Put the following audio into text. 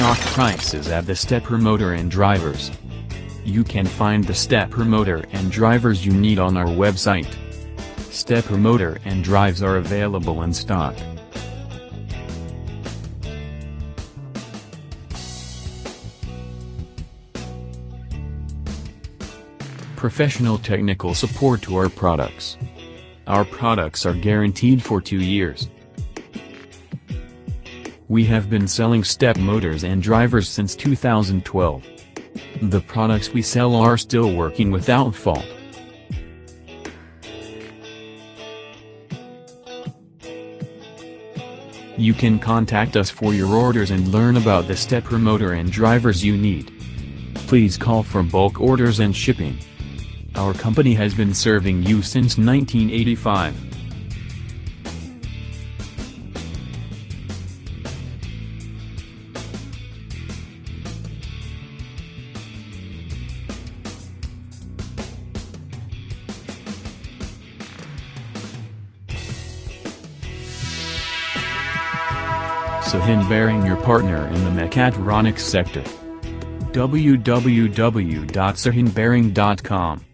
stock prices at the stepper motor and drivers. You can find the stepper motor and drivers you need on our website. Stepper motor and drives are available in stock. Professional technical support to our products. Our products are guaranteed for 2 years. We have been selling step motors and drivers since 2012. The products we sell are still working without fault. You can contact us for your orders and learn about the stepper motor and drivers you need. Please call for bulk orders and shipping. Our company has been serving you since 1985. Sahin Bearing, your partner in the mechatronics sector. www.sahinbearing.com